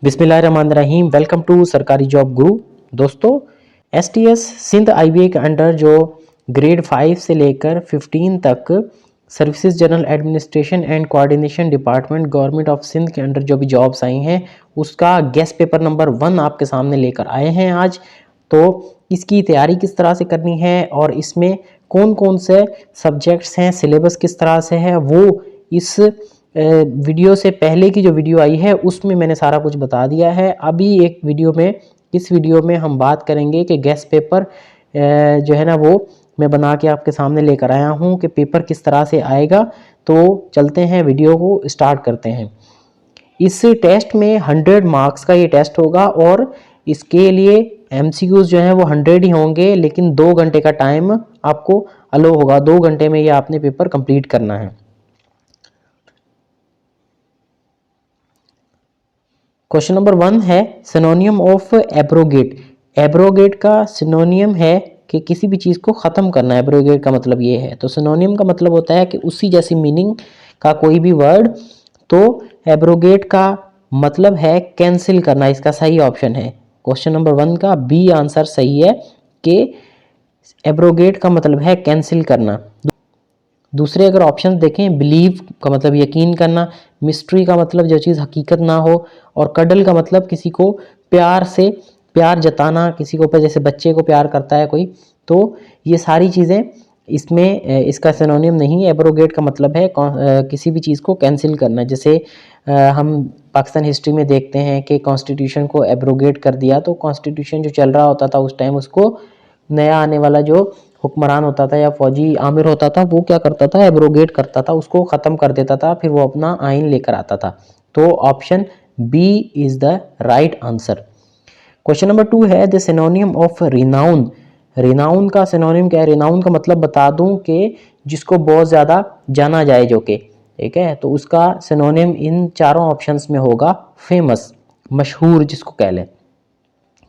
बिस्मिल्लाहिर्रहमानिर्रहीम। Welcome to सरकारी job गुरु। दोस्तों, एसटीएस सिंध आईबीए के अंडर जो ग्रेड 5 से लेकर 15 तक services general administration and coordination department government of Sindh के अंडर जो भी जॉब्स आई हैं उसका गेस्ट पेपर नंबर 1 आपके सामने लेकर आए हैं आज। तो इसकी तैयारी किस तरह से करनी है और इसमें कौन कौन से सब्जेक्ट्स हैं, सिलेबस किस तरह से है, वो इस वीडियो से पहले की जो वीडियो आई है उसमें मैंने सारा कुछ बता दिया है। अभी इस वीडियो में हम बात करेंगे कि गेस्ट पेपर जो है ना वो मैं बना के आपके सामने लेकर आया हूँ कि पेपर किस तरह से आएगा। तो चलते हैं, वीडियो को स्टार्ट करते हैं। इस टेस्ट में 100 मार्क्स का ये टेस्ट होगा और इसके लिए एमसीक्यूज जो हैं वो 100 ही होंगे, लेकिन 2 घंटे का टाइम आपको अलो होगा। 2 घंटे में ये आपने पेपर कंप्लीट करना है। क्वेश्चन नंबर 1 है सिनोनियम ऑफ एब्रोगेट। एब्रोगेट का सिनोनियम है कि किसी भी चीज़ को ख़त्म करना। एब्रोगेट का मतलब ये है। तो सिनोनियम का मतलब होता है कि उसी जैसी मीनिंग का कोई भी वर्ड। तो एब्रोगेट का मतलब है कैंसिल करना। इसका सही ऑप्शन है क्वेश्चन नंबर 1 का बी आंसर सही है कि एब्रोगेट का मतलब है कैंसिल करना। दूसरे अगर ऑप्शन देखें, बिलीव का मतलब यकीन करना, मिस्ट्री का मतलब जो चीज़ हकीकत ना हो, और कडल का मतलब किसी को प्यार जताना, किसी को जैसे बच्चे को प्यार करता है कोई। तो ये सारी चीज़ें इसमें इसका सिनोनिम नहीं है। एब्रोगेट का मतलब है किसी भी चीज़ को कैंसिल करना। जैसे हम पाकिस्तान हिस्ट्री में देखते हैं कि कॉन्स्टिट्यूशन को एब्रोगेट कर दिया। तो कॉन्स्टिट्यूशन जो चल रहा होता था उस टाइम, उसको नया आने वाला जो हुक्मरान होता था या फौजी आमिर होता था वो क्या करता था, एब्रोगेट करता था, उसको ख़त्म कर देता था, फिर वो अपना आइन लेकर आता था। तो option b is the right answer. Question number 2 है the synonym of renown. Renown का सिनोनियम क्या है? रिनाउन का मतलब बता दूं कि जिसको बहुत ज़्यादा जाना जाए, जो कि ठीक है। तो उसका सिनोनियम इन चारों ऑप्शंस में होगा फेमस, मशहूर जिसको कह लें।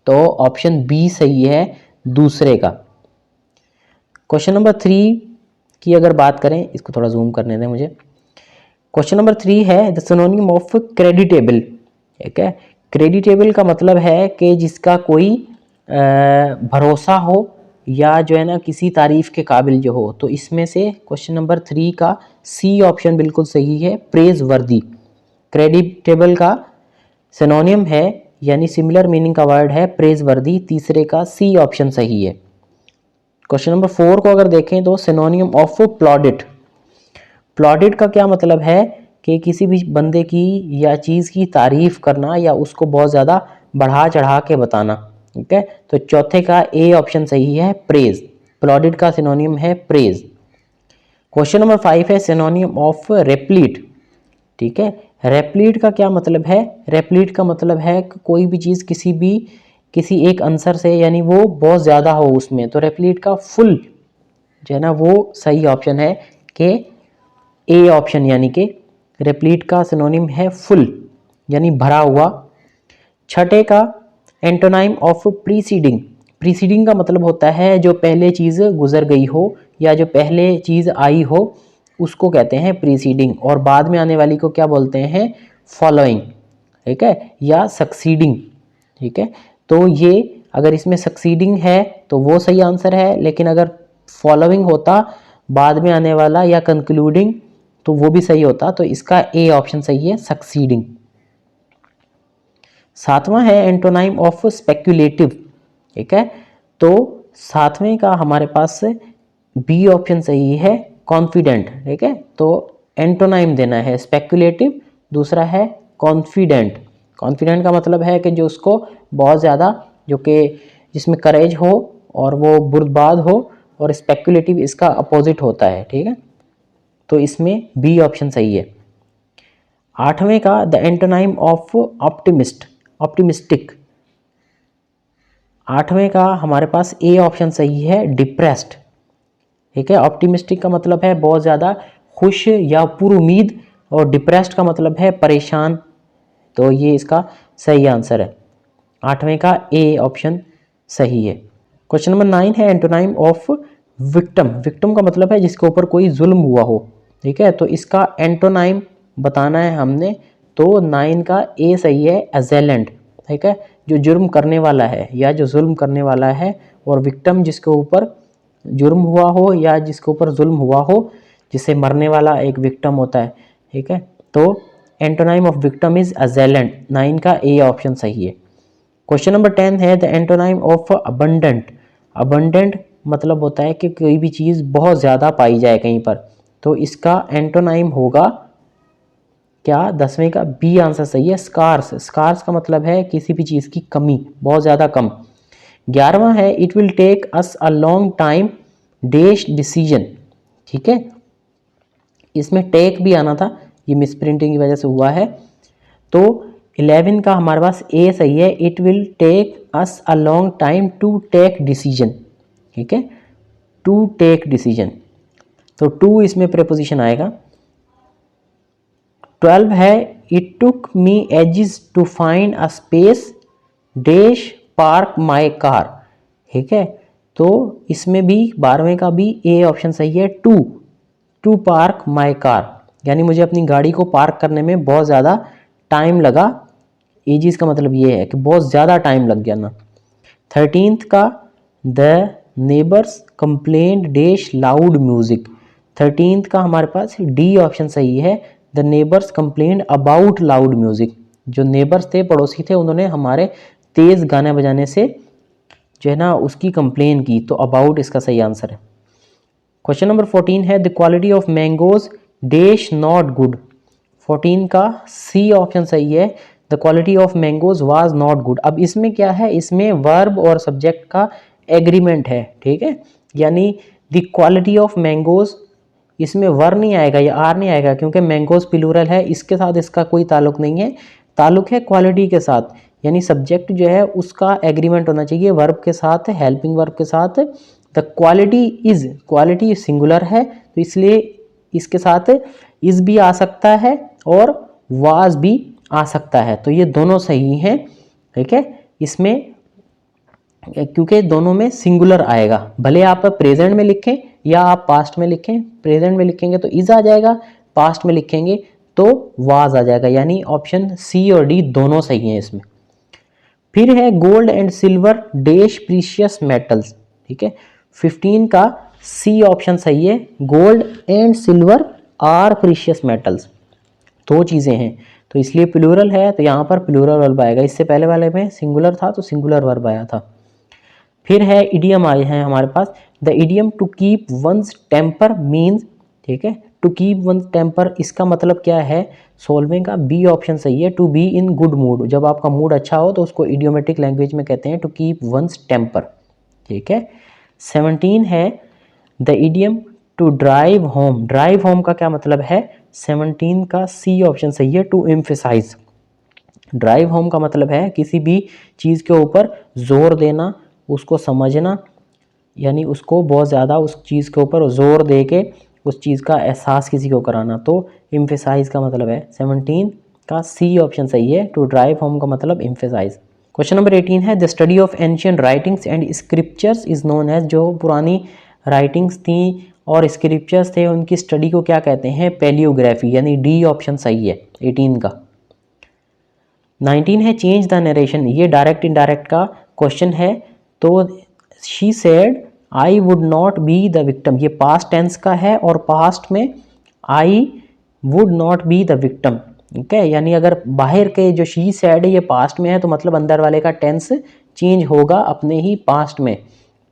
तो ऑप्शन बी सही है दूसरे का। क्वेश्चन नंबर 3 की अगर बात करें, इसको थोड़ा जूम करने दें मुझे। क्वेश्चन नंबर 3 है द सिनोनिम ऑफ क्रेडिटेबल। ठीक है, क्रेडिटेबल का मतलब है कि जिसका कोई भरोसा हो या जो है ना किसी तारीफ के काबिल जो हो। तो इसमें से क्वेश्चन नंबर 3 का सी ऑप्शन बिल्कुल सही है, प्रेज वर्दी। क्रेडिटेबल का सिनोनियम है यानी सिमिलर मीनिंग का वर्ड है प्रेज वर्दी। तीसरे का सी ऑप्शन सही है। क्वेश्चन नंबर 4 को अगर देखें तो सिनोनियम ऑफ प्लॉडिट। प्लॉडिट का क्या मतलब है कि किसी भी बंदे की या चीज़ की तारीफ करना या उसको बहुत ज़्यादा बढ़ा चढ़ा के बताना। ठीक है, तो चौथे का ए ऑप्शन सही है, प्रेज। प्लॉडिट का सिनोनियम है प्रेज। क्वेश्चन नंबर 5 है सिनोनियम ऑफ रेप्लीट। ठीक है, रेप्लीट का क्या मतलब है? रेप्लीट का मतलब है कि कोई भी चीज़ किसी एक आंसर से यानी वो बहुत ज़्यादा हो उसमें। तो रेप्लीट का फुल जो है ना वो सही ऑप्शन है कि ए ऑप्शन, यानी कि रेप्लीट का सिनोनिम है फुल यानी भरा हुआ। छठे का एंटोनाइम ऑफ प्रीसीडिंग। प्रीसीडिंग का मतलब होता है जो पहले चीज़ गुजर गई हो या जो पहले चीज़ आई हो उसको कहते हैं प्रीसीडिंग, और बाद में आने वाली को क्या बोलते हैं, फॉलोइंग। ठीक है, या सक्सीडिंग। ठीक है, तो ये अगर इसमें सक्सीडिंग है तो वो सही आंसर है, लेकिन अगर फॉलोइंग होता बाद में आने वाला या कंक्लूडिंग तो वो भी सही होता। तो इसका ए ऑप्शन सही है, सक्सीडिंग। 7वां है एंटोनाइम ऑफ स्पेक्युलेटिव। ठीक है, तो 7वें का हमारे पास बी ऑप्शन सही है, कॉन्फिडेंट। ठीक है, तो एंटोनाइम देना है स्पेक्युलेटिव, दूसरा है कॉन्फिडेंट। कॉन्फिडेंट का मतलब है कि जो उसको बहुत ज़्यादा, जो कि जिसमें करेज हो और वो बुर्दबाद हो, और स्पेक्युलेटिव इसका अपोजिट होता है। ठीक है, तो इसमें बी ऑप्शन सही है। 8वें का द एंटोनाइम ऑफ ऑप्टिमिस्टिक। 8वें का हमारे पास ए ऑप्शन सही है, डिप्रेस्ड। ठीक है, ऑप्टिमिस्टिक का मतलब है बहुत ज़्यादा खुश या पुरुमीद, और डिप्रेस्ड का मतलब है परेशान। तो ये इसका सही आंसर है, 8वें का ए ऑप्शन सही है। क्वेश्चन नंबर 9 है एंटोनाइम ऑफ विक्टिम। विक्टिम का मतलब है जिसके ऊपर कोई जुल्म हुआ हो। ठीक है, तो इसका एंटोनाइम बताना है हमने, तो 9 का ए सही है, असेलेंट, ठीक है, जो जुर्म करने वाला है या जो जुल्म करने वाला है, और विक्टिम जिसके ऊपर जुर्म हुआ हो या जिसके ऊपर जुल्म हुआ हो, जिसे मरने वाला एक विक्टिम होता है, ठीक है। तो एंटोनाइम ऑफ विक्टिम इज असेलेंट, 9 का ए ऑप्शन सही है। क्वेश्चन नंबर 10 है the antonym of abundant. Abundant मतलब होता है कि कोई भी चीज़ बहुत ज़्यादा पाई जाए कहीं पर, तो इसका एंटोनाइम होगा क्या, 10वें का बी आंसर सही है, स्कार्स। स्कार्स का मतलब है किसी भी चीज़ की कमी, बहुत ज़्यादा कम। 11वां है it will take us a long time dash decision, ठीक है, इसमें टेक भी आना था, ये मिसप्रिंटिंग की वजह से हुआ है। तो 11 का हमारे पास ए सही है, it will take us a long time to take decision, ठीक है, टू टेक डिसीजन, तो टू इसमें प्रेपोजिशन आएगा। 12 है it took me ages to find a space dash park my car, ठीक है, तो इसमें भी 12वें का भी ए ऑप्शन सही है, टू पार्क माई कार, यानी मुझे अपनी गाड़ी को पार्क करने में बहुत ज़्यादा टाइम लगा। एजिस का मतलब ये है कि बहुत ज़्यादा टाइम लग गया ना। 13th का the neighbours complaint dash loud music, 13th का हमारे पास डी ऑप्शन सही है, the neighbours complaint about loud music, जो नेबर्स थे, पड़ोसी थे, उन्होंने हमारे तेज़ गाने बजाने से जो है ना उसकी कंप्लेन की, तो अबाउट इसका सही आंसर है। क्वेश्चन नंबर 14 है the quality of mangoes dash not good, 14 का सी ऑप्शन सही है, the quality of mangoes was not good. अब इसमें क्या है, इसमें वर्ब और सब्जेक्ट का एग्रीमेंट है, ठीक है, यानी द क्वालिटी ऑफ मैंगोज, इसमें वर नहीं आएगा या आर नहीं आएगा, क्योंकि मैंगोज प्लूरल है, इसके साथ इसका कोई ताल्लुक नहीं है, ताल्लुक है क्वालिटी के साथ, यानी सब्जेक्ट जो है उसका एग्रीमेंट होना चाहिए वर्ब के साथ, हेल्पिंग वर्ब के साथ। The quality is, quality singular है, तो इसलिए इसके साथ इज भी आ सकता है और वाज भी आ सकता है, तो ये दोनों सही हैं, ठीक है, इसमें क्योंकि दोनों में सिंगुलर आएगा, भले आप प्रेजेंट में लिखें या आप पास्ट में लिखें, प्रेजेंट में लिखेंगे तो इज आ जाएगा, पास्ट में लिखेंगे तो वाज आ जाएगा, यानी ऑप्शन सी और डी दोनों सही हैं इसमें। फिर है gold and silver dash precious metals, ठीक है, 15 का सी ऑप्शन सही है, gold and silver are precious metals, दो चीज़ें हैं, तो इसलिए प्लूरल है तो यहाँ पर प्लूरल वर्ब आएगा, इससे पहले वाले में सिंगुलर था तो सिंगुलर वर्ब आया था। फिर है इडियम आए हैं हमारे पास, the idiom to keep one's temper means, ठीक है, टू कीप वंस टेम्पर, इसका मतलब क्या है, 16वें का बी ऑप्शन सही है, to be in good mood, जब आपका मूड अच्छा हो तो उसको इडियोमेटिक लैंग्वेज में कहते हैं टू कीप वंस टेम्पर, ठीक है। 17 है the idiom to drive home, drive home का क्या मतलब है, 17 का सी ऑप्शन सही है, टू एम्फेसाइज, ड्राइव होम का मतलब है किसी भी चीज़ के ऊपर जोर देना, उसको समझना, यानी उसको बहुत ज़्यादा उस चीज़ के ऊपर जोर दे के उस चीज़ का एहसास किसी को कराना, तो एम्फेसाइज का मतलब है, 17 का सी ऑप्शन सही है, टू ड्राइव होम का मतलब एम्फेसाइज। क्वेश्चन नंबर 18 है the study of ancient writings and scriptures is known as, जो पुरानी राइटिंग्स थी और स्क्रिप्चर्स थे उनकी स्टडी को क्या कहते हैं, पैलियोग्राफी, यानी डी ऑप्शन सही है 18 का। 19 है चेंज द नरेशन, ये डायरेक्ट इनडायरेक्ट का क्वेश्चन है, तो she said I would not be the victim, ये पास्ट टेंस का है और पास्ट में I would not be the victim, ठीक है, यानी अगर बाहर के जो शी सेड है ये पास्ट में है तो मतलब अंदर वाले का टेंस चेंज होगा अपने ही पास्ट में,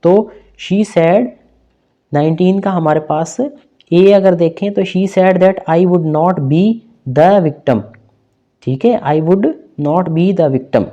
तो शी सेड 19 का हमारे पास ए अगर देखें तो she said that I would not be the victim, ठीक है, I would not be the victim.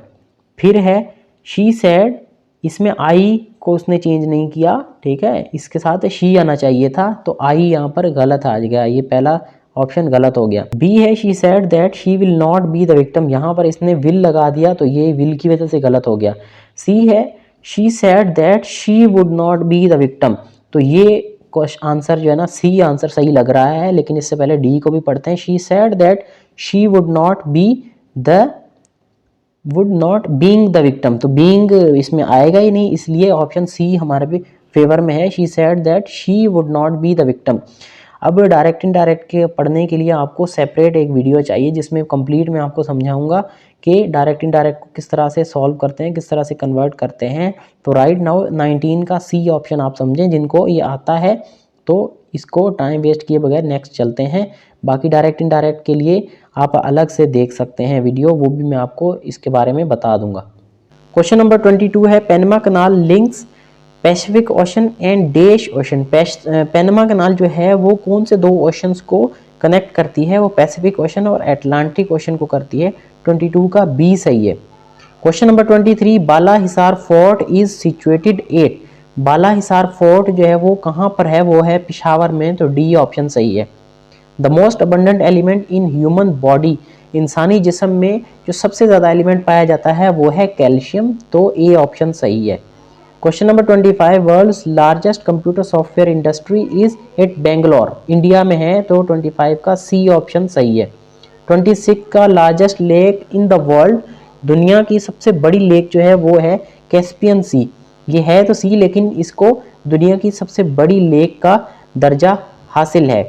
फिर है शी सेड, इसमें आई को उसने चेंज नहीं किया, ठीक है, इसके साथ शी आना चाहिए था, तो आई यहाँ पर गलत आ गया, ये पहला ऑप्शन गलत हो गया। बी है she said that she will not be the victim, यहाँ पर इसने विल लगा दिया तो ये विल की वजह से गलत हो गया। सी है she said that she would not be the victim, तो ये आंसर जो है ना सी आंसर सही लग रहा है, लेकिन इससे पहले डी को भी पढ़ते हैं। She said that she would not be the wood not being the victim, तो बीइंग इसमें आएगा ही नहीं, इसलिए ऑप्शन सी हमारे भी फेवर में है, she said that she would not be the victim. अब डायरेक्ट इनडायरेक्ट के पढ़ने के लिए आपको सेपरेट एक वीडियो चाहिए जिसमें कंप्लीट मैं आपको समझाऊंगा कि डायरेक्ट इनडायरेक्ट को किस तरह से सॉल्व करते हैं, किस तरह से कन्वर्ट करते हैं। तो राइट नाउ 19 का सी ऑप्शन आप समझें, जिनको ये आता है तो इसको टाइम वेस्ट किए बगैर नेक्स्ट चलते हैं। बाकी डायरेक्ट इनडायरेक्ट के लिए आप अलग से देख सकते हैं वीडियो, वो भी मैं आपको इसके बारे में बता दूंगा। क्वेश्चन नंबर 22 है Panama canal links Pacific Ocean and dash ocean. Panama canal जो है वो कौन से दो ओशंस को कनेक्ट करती है? वो पैसिफिक ओशन और अटलांटिक ओशन को करती है। 22 का बी सही है। Question number 23 Bala Hisar fort is situated at. Bala Hisar fort जो है वो कहाँ पर है? वो है पिशावर में, तो डी ऑप्शन सही है। The most abundant element in human body. इंसानी जिस्म में जो सबसे ज़्यादा एलिमेंट पाया जाता है वो है कैल्शियम, तो ए ऑप्शन सही है। Question number 25 world's largest computer software industry is at Bangalore. India में है, तो 25 का सी ऑप्शन सही है। 26 का largest lake in the world. दुनिया की सबसे बड़ी लेक जो है वो है कैस्पियन सी। ये है तो सी, लेकिन इसको दुनिया की सबसे बड़ी लेक का दर्जा हासिल है।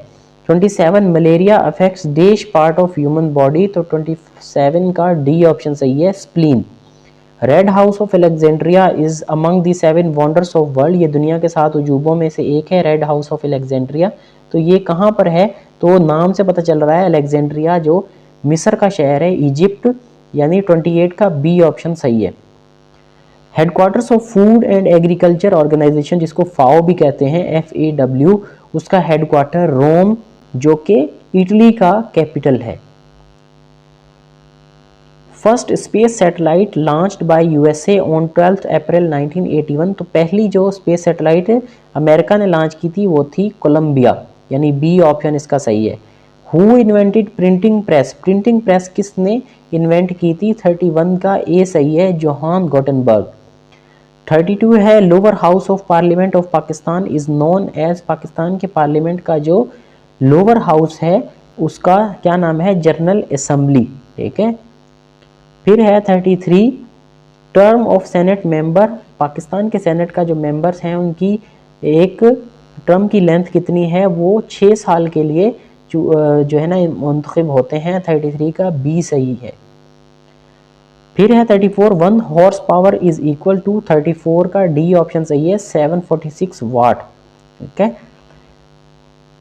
27 malaria affects dash part of human body, तो 27 का डी ऑप्शन सही है, spleen. Red house of Alexandria is among the 7 wonders of world. ये दुनिया के 7 अजूबों में से एक है रेड हाउस ऑफ अलेक्जेंड्रिया। तो ये कहाँ पर है? तो नाम से पता चल रहा है अलेक्जेंड्रिया जो मिस्र का शहर है, इजिप्ट, यानी 28 का बी ऑप्शन सही है। Headquarters of food and agriculture organization, जिसको फाओ भी कहते हैं, FAW, उसका हेडक्वार्टर रोम जो कि इटली का कैपिटल है। First space satellite launched by USA on 12 अप्रैल 1981। तो पहली जो स्पेस सैटेलाइट अमेरिका ने लॉन्च की थी वो थी कोलंबिया, यानी बी ऑप्शन इसका सही है। Who invented printing press. Printing press किसने इन्वेंट की थी? 31 का ए सही है, जोहान गुटेनबर्ग। 32 है lower house of parliament of Pakistan is known as. Pakistan के पार्लियामेंट का जो लोअर हाउस है उसका क्या नाम है? General assembly. ठीक है। फिर है 33 term of senate member. Pakistan के सेनेट का जो मेंबर्स हैं उनकी एक टर्म की लेंथ कितनी है? वो 6 साल के लिए जो है ना मुंतखब होते हैं। 33 का बी सही है। फिर है 34 1 horse power is equal to. 34 का डी ऑप्शन सही है, 746 वाट। ठीक है।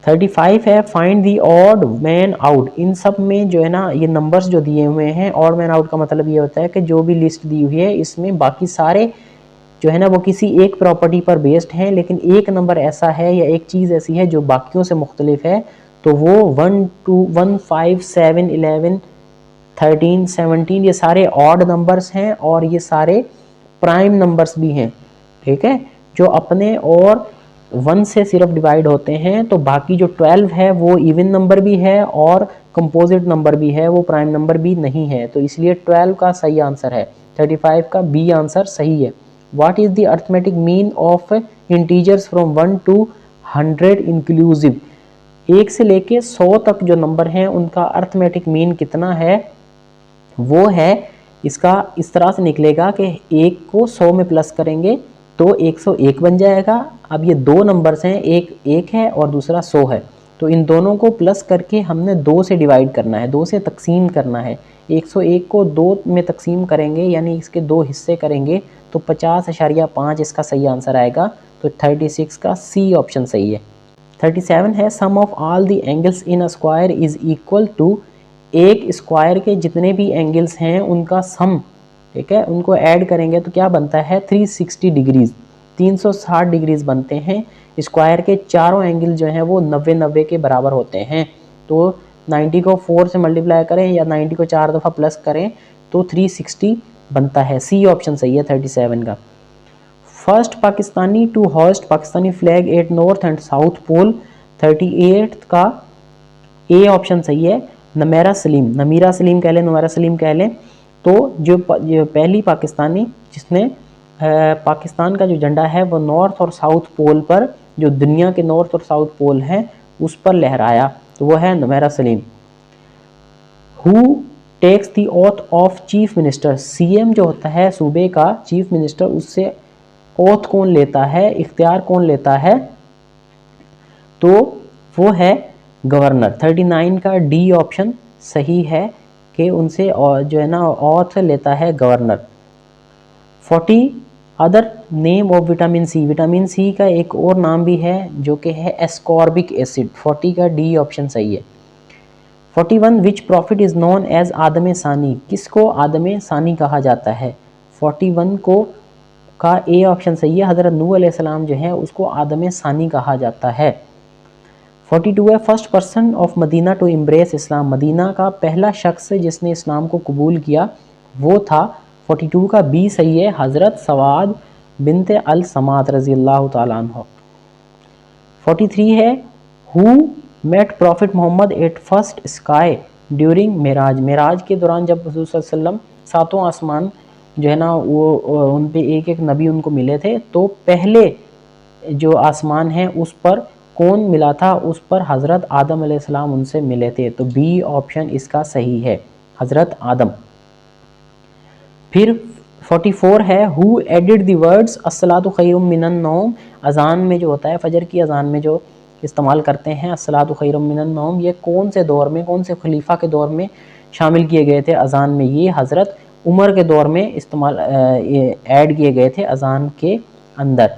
35 है find the odd man out. इन सब में जो है ना ये नंबर्स जो दिए हुए हैं, ऑड मैन आउट का मतलब ये होता है कि जो भी लिस्ट दी हुई है इसमें बाकी सारे जो है ना वो किसी एक प्रॉपर्टी पर बेस्ड हैं, लेकिन एक नंबर ऐसा है या एक चीज़ ऐसी है जो बाकियों से मुख्तलिफ है, तो वो 1 2 1 5 7 11 13 17 ये सारे ऑड नंबर्स हैं और ये सारे प्राइम नंबर्स भी हैं। ठीक है, जो अपने और 1 से सिर्फ डिवाइड होते हैं। तो बाकी जो 12 है वो इवन नंबर भी है और कंपोजिट नंबर भी है, वो प्राइम नंबर भी नहीं है। तो इसलिए 12 का सही आंसर है। 35 का बी आंसर सही है। What is the arithmetic mean of integers from 1 to 100 inclusive. 1 से लेके 100 तक जो नंबर हैं उनका अर्थमेटिक मीन कितना है? वो है इसका इस तरह से निकलेगा कि 1 को 100 में प्लस करेंगे तो 101 बन जाएगा। अब ये दो नंबर्स हैं, एक 1 है और दूसरा 100 है, तो इन दोनों को प्लस करके हमने 2 से डिवाइड करना है, 2 से तकसीम करना है। 101 को 2 में तकसीम करेंगे यानी इसके 2 हिस्से करेंगे तो 50.5 इसका सही आंसर आएगा। तो 36 का सी ऑप्शन सही है। 37 है sum of all the angles in a square is equal to. एक स्क्वायर के जितने भी एंगल्स हैं उनका सम, ठीक है, उनको ऐड करेंगे तो क्या बनता है? 360 डिग्रीज, 360 डिग्रीज बनते हैं। स्क्वायर के चारों एंगल जो हैं वो 90-90 के बराबर होते हैं। तो 90 को 4 से मल्टीप्लाई करें या 90 को 4 दफ़ा प्लस करें तो 360 बनता है। सी ऑप्शन सही है 37 का। First Pakistani to host Pakistani flag at north and south pole. 38 का ए ऑप्शन सही है, नमीरा सलीम। नमीरा सलीम कह लें, नमीरा सलीम कह लें। तो जो पहली पाकिस्तानी जिसने पाकिस्तान का जो झंडा है वो नॉर्थ और साउथ पोल पर, जो दुनिया के नॉर्थ और साउथ पोल हैं उस पर लहराया, तो वो है Namira Saleem. Who takes the oath of chief minister. CM जो होता है सूबे का चीफ मिनिस्टर, उससे ओथ कौन लेता है, इख्तियार कौन लेता है? तो वो है गवर्नर। 39 का डी ऑप्शन सही है कि उनसे और जो है ना ऑथ लेता है governor. 40 other name of vitamin C. Vitamin C का एक और नाम भी है जो कि है एस्कॉर्बिक एसिड। 40 का डी ऑप्शन सही है। 41 विच प्रॉफिट इज़ नोन एज आदम सानी। किसको आदम सानी कहा जाता है? 41 को का ए ऑप्शन सही है। हज़रत नूह अलैहिस्सलाम जो है उसको आदम सानी कहा जाता है। 42 है first person of Medina to embrace Islam. Medina का पहला शख्स जिसने इस्लाम को कबूल किया वो था। 42 का बी सही है, हज़रत सवाद बिनते अल समात रज़ी अल्लाह ताला अन्हा। 43 है who met prophet Muhammad at first sky during Miraj. Miraj के दौरान जब हुज़ूर सल्लल्लाहु अलैहि वसल्लम सातों आसमान जो है ना वो उन पे एक एक नबी उनको मिले थे, तो पहले जो आसमान है उस पर कौन मिला था? उस पर हज़रत आदम अलैहिस्सलाम उनसे मिले थे। तो बी ऑप्शन इसका सही है, हज़रत आदम। फिर 44 है हु एडिड द वर्ड्स अस्सलातु खैरुम मिनन नौम। अजान में जो होता है, फजर की अजान में जो इस्तेमाल करते हैं अस्सलातु खैरुम मिनन नौम, ये कौन से दौर में, कौन से खलीफा के दौर में शामिल किए गए थे अजान में? ये हज़रत उमर के दौर में इस्तेमाल ऐड किए गए थे अजान के अंदर।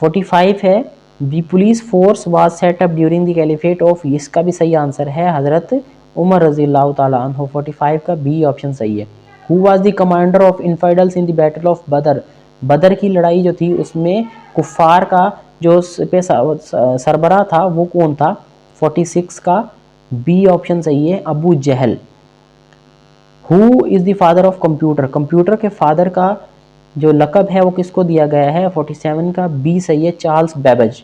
45 है the police force was set up during the caliphate of. इसका भी सही आंसर है हज़रत उमर रज़ी अल्लाह ताला अन्हु। 45 का बी ऑप्शन सही है। Who was the commander of infidels in the battle of Badr. Badr की लड़ाई जो थी उसमें कुफ़ार का जो सरबराह था वो कौन था? 46 का बी ऑप्शन सही है, Abu Jahl. Who is the father of computer. Computer के फादर का जो लक़ब है वो किसको दिया गया है? 47 का बी सही है, Charles Babbage.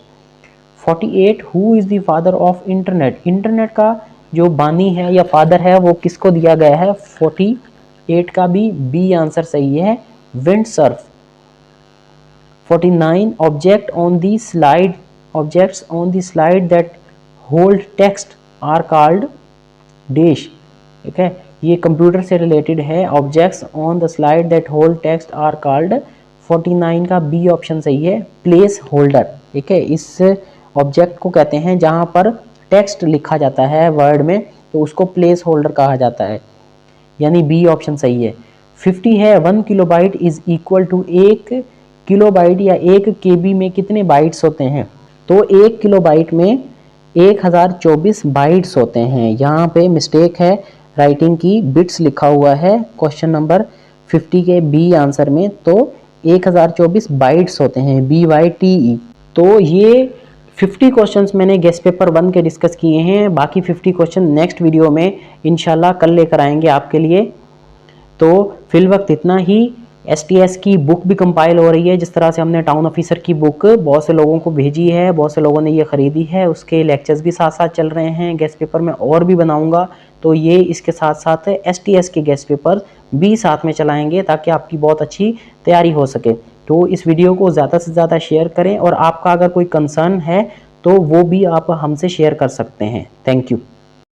48 who is the father of internet. Internet का जो बानी है या फादर है वो किसको दिया गया है? 48 का भी बी आंसर सही है, windsurf. 49 object on the slide, objects on the slide that hold text are called dash. ठीक है, ये कंप्यूटर से रिलेटेड है। Objects on the slide that hold text are called. 49 का बी ऑप्शन सही है, प्लेस होल्डर। ठीक है, इस ऑब्जेक्ट को कहते हैं जहां पर टेक्स्ट लिखा जाता है वर्ड में, तो उसको प्लेस होल्डर कहा जाता है, यानी बी ऑप्शन सही है। 50 है 1 kilobyte is equal to. 1 kilobyte या 1 केबी में कितने बाइट्स होते हैं? तो 1 किलोबाइट में 1024 बाइट्स होते हैं। यहाँ पे मिस्टेक है राइटिंग की, बिट्स लिखा हुआ है क्वेश्चन नंबर 50 के बी आंसर में, तो 1024 बाइट्स होते हैं, BYTE। तो ये 50 क्वेश्चंस मैंने गेस्ट पेपर 1 के डिस्कस किए हैं। बाकी 50 क्वेश्चन नेक्स्ट वीडियो में इंशाल्लाह कल लेकर आएंगे आपके लिए। तो फिल वक्त इतना ही। STS की बुक भी कंपाइल हो रही है, जिस तरह से हमने टाउन ऑफिसर की बुक बहुत से लोगों को भेजी है, बहुत से लोगों ने ये ख़रीदी है, उसके लेक्चर्स भी साथ साथ चल रहे हैं। गेस्ट पेपर में और भी बनाऊंगा, तो ये इसके साथ साथ STS के गेस्ट पेपर भी साथ में चलाएंगे ताकि आपकी बहुत अच्छी तैयारी हो सके। तो इस वीडियो को ज़्यादा से ज़्यादा शेयर करें, और आपका अगर कोई कंसर्न है तो वो भी आप हमसे शेयर कर सकते हैं। Thank you.